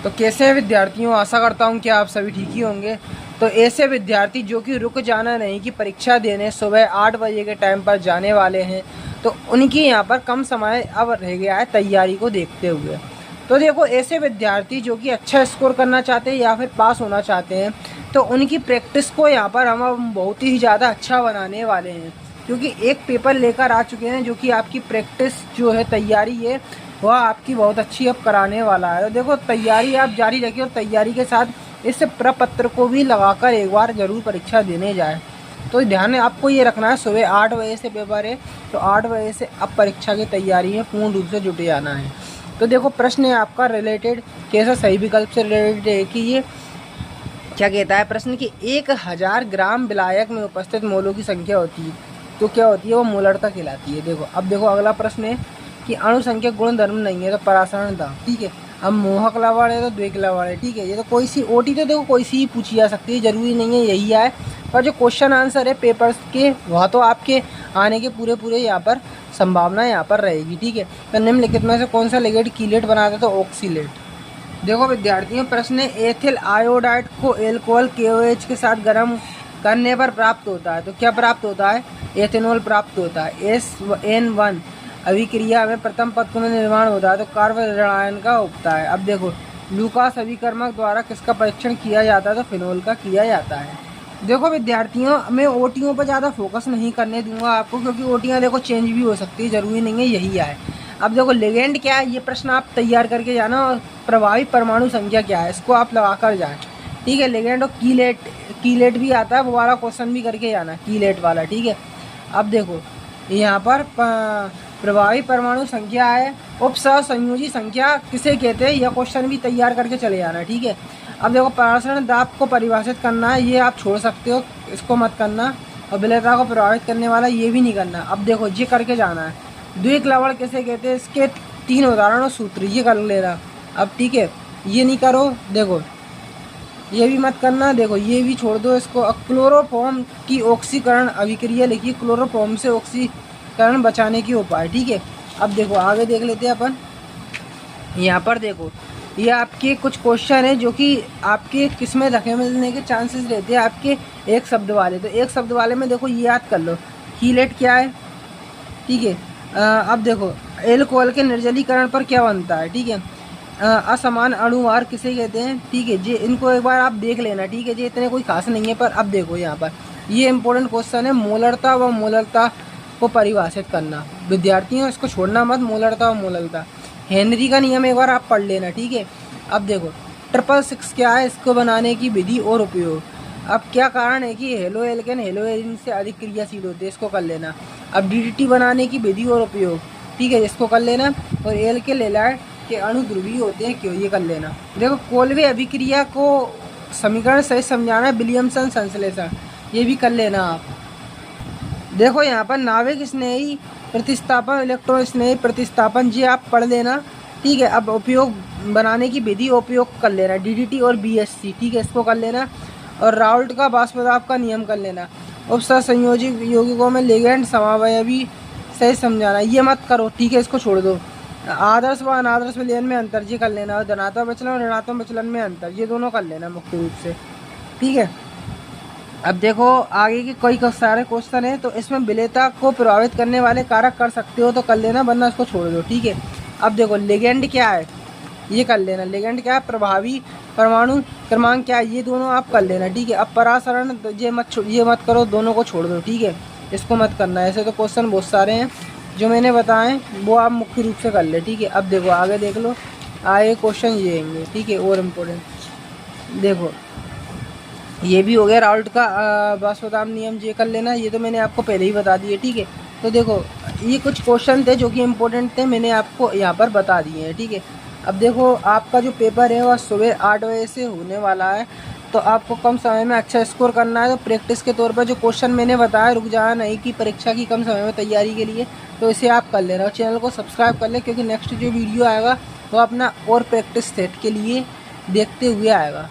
तो कैसे हैं विद्यार्थियों, आशा करता हूं कि आप सभी ठीक ही होंगे। तो ऐसे विद्यार्थी जो कि रुक जाना नहीं कि परीक्षा देने सुबह 8 बजे के टाइम पर जाने वाले हैं, तो उनकी यहां पर कम समय अब रह गया है तैयारी को देखते हुए। तो देखो, ऐसे विद्यार्थी जो कि अच्छा स्कोर करना चाहते हैं या फिर पास होना चाहते हैं, तो उनकी प्रैक्टिस को यहाँ पर हम बहुत ही ज़्यादा अच्छा बनाने वाले हैं, क्योंकि एक पेपर लेकर आ चुके हैं जो कि आपकी प्रैक्टिस जो है, तैयारी है, वह आपकी बहुत अच्छी अब कराने वाला है। तो देखो, तैयारी आप जारी रखिए और तैयारी के साथ इस प्रपत्र को भी लगाकर एक बार ज़रूर परीक्षा देने जाए। तो ध्यान आपको ये रखना है, सुबह 8 बजे से पेपर है, तो 8 बजे से अब परीक्षा की तैयारी में पूर्ण रूप से जुटे जाना है। तो देखो, प्रश्न है आपका रिलेटेड कैसा सही विकल्प से रिलेटेड है कि ये क्या कहता है प्रश्न कि 1000 ग्राम विलायक में उपस्थित मोलों की संख्या होती है, तो क्या होती है, वो मोलरता कहलाती है। देखो, अब देखो अगला प्रश्न है कि अणु संख्या गुण धर्म नहीं है, तो परासरण था, ठीक है। अब मोहक लवण है तो द्विक लवण है, ठीक है। ये तो कोई सी ओटी तो देखो कोई सी ही पूछी जा सकती है, जरूरी नहीं है यही आए, पर जो क्वेश्चन आंसर है पेपर्स के वह तो आपके आने के पूरे यहाँ पर संभावना यहाँ पर रहेगी, ठीक है। तो निम्नलिखित में से कौन सा लिगेंड कीलेट बनाता है, तो ऑक्सीलेट। देखो विद्यार्थियों, प्रश्न है एथिल आयोडाइड को एल्कोहल KOH के साथ गर्म करने पर प्राप्त होता है, तो क्या प्राप्त होता है, एथेनॉल प्राप्त होता है। SN1 अभिक्रिया में प्रथम पद में निर्माण होता है, तो कार्बन ऋणायन का उगता है। अब देखो, लूकास अभिकर्मक द्वारा किसका परीक्षण किया जाता है, तो फिनोल का किया जाता है। देखो विद्यार्थियों, मैं ओटियों पर ज़्यादा फोकस नहीं करने दूंगा आपको, क्योंकि ओटियाँ देखो चेंज भी हो सकती है, ज़रूरी नहीं है यही आए। अब देखो, लिगेंड क्या है, ये प्रश्न आप तैयार करके जाना, और प्रभावी परमाणु संख्या क्या है, इसको आप लगा कर जाएँ, ठीक है। लिगेंड और कीलेट भी आता है, वो वाला क्वेश्चन भी करके जाना, कीलेट वाला, ठीक है। अब देखो, यहाँ पर प्रभावी परमाणु संख्या है, उपसहसंयोजी संख्या किसे कहते हैं, यह क्वेश्चन भी तैयार करके चले जाना, ठीक है। अब देखो, परासरण दाब को परिभाषित करना है, ये आप छोड़ सकते हो, इसको मत करना। और विलेयता को प्रभावित करने वाला ये भी नहीं करना। अब देखो, ये करके जाना है। द्विक लवण किसे कहते हैं, इसके 3 उदाहरण और सूत्र ये कर लेना अब, ठीक है। ये नहीं करो, देखो ये भी मत करना, देखो ये भी छोड़ दो इसको। क्लोरोफॉर्म की ऑक्सीकरण अभिक्रिया लिखिए, क्लोरोफॉर्म से ऑक्सीकरण बचाने की उपाय, ठीक है। अब देखो आगे देख लेते हैं अपन। यहाँ पर देखो, ये आपके कुछ क्वेश्चन है जो कि आपके किस में धक्के मिलने के चांसेस रहते हैं, आपके एक शब्द वाले। तो एक शब्द वाले में देखो, ये याद कर लो, कीलेट क्या है, ठीक है। अब देखो, एल्कोहल के निर्जलीकरण पर क्या बनता है, ठीक है। असमान अणुवार किसे कहते हैं, ठीक है जी। इनको एक बार आप देख लेना, ठीक है जी, इतने कोई खास नहीं है। पर अब देखो, यहाँ पर ये इंपॉर्टेंट क्वेश्चन है, मोलरता व मोलरता को परिभाषित करना। विद्यार्थियों, इसको छोड़ना मत, मोलरता व मोलरता। हेनरी का नियम एक बार आप पढ़ लेना, ठीक है। अब देखो, 666 क्या है, इसको बनाने की विधि और उपयोग। अब क्या कारण है कि हेलो एल्केन हेलोएरिन से अधिक क्रियाशील होते हैं, इसको कर लेना। अब DDT बनाने की विधि और उपयोग, ठीक है, इसको कर लेना। और एल्केन हैलाइड के अणु ध्रुवीय होते हैं क्यों, ये कर लेना। देखो, कोल्वे अभिक्रिया को समीकरण सही समझाना है, विलियमसन संश्लेषण, ये भी कर लेना आप। देखो, यहाँ पर नाभिक स्नेही प्रतिस्थापन, इलेक्ट्रॉन स्नेही प्रतिस्थापन, ये आप पढ़ लेना, ठीक है। अब उपयोग बनाने की विधि उपयोग कर लेना, DDT और BHC, ठीक है, इसको कर लेना। और राउल्ट का वाष्पदाब का नियम कर लेना। उपसहसंयोजी यौगिकों में लिगेंड समावयवी सही समझाना, ये मत करो, ठीक है, इसको छोड़ दो। आदर्श व अनादर्श विलयन में अंतर ये कर लेना, और धनात्मक विचलन और ऋणात्मक विचलन में अंतर, ये दोनों कर लेना मुख्य रूप से, ठीक है। अब देखो, आगे के कई सारे क्वेश्चन है, तो इसमें विलेयता को प्रभावित करने वाले कारक कर सकते हो तो कर लेना, वरना इसको छोड़ दो, ठीक है। अब देखो, लिगेंड क्या है, ये कर लेना। लिगेंड क्या है, प्रभावी परमाणु क्रमांक क्या है, ये दोनों आप कर लेना, ठीक है। अब परासरण ये मत करो, दोनों को छोड़ दो, ठीक है, इसको मत करना। ऐसे तो क्वेश्चन बहुत सारे हैं जो मैंने बताएं, वो आप मुख्य रूप से कर ले, ठीक है। अब देखो, आगे देख लो, आगे क्वेश्चन ये होंगे, ठीक है, और इम्पोर्टेंट। देखो, ये भी हो गया राउल्ट का वाष्पदाब नियम, ये कर लेना, ये तो मैंने आपको पहले ही बता दिए, ठीक है। तो देखो, ये कुछ क्वेश्चन थे जो कि इम्पोर्टेंट थे, मैंने आपको यहाँ पर बता दिए हैं, ठीक है। अब देखो, आपका जो पेपर है वह सुबह 8 बजे से होने वाला है, तो आपको कम समय में अच्छा स्कोर करना है। तो प्रैक्टिस के तौर पर जो क्वेश्चन मैंने बताया, रुक जाना नहीं कि परीक्षा की कम समय में तैयारी के लिए, तो इसे आप कर लेना। और चैनल को सब्सक्राइब कर ले, क्योंकि नेक्स्ट जो वीडियो आएगा वो अपना और प्रैक्टिस सेट के लिए देखते हुए आएगा।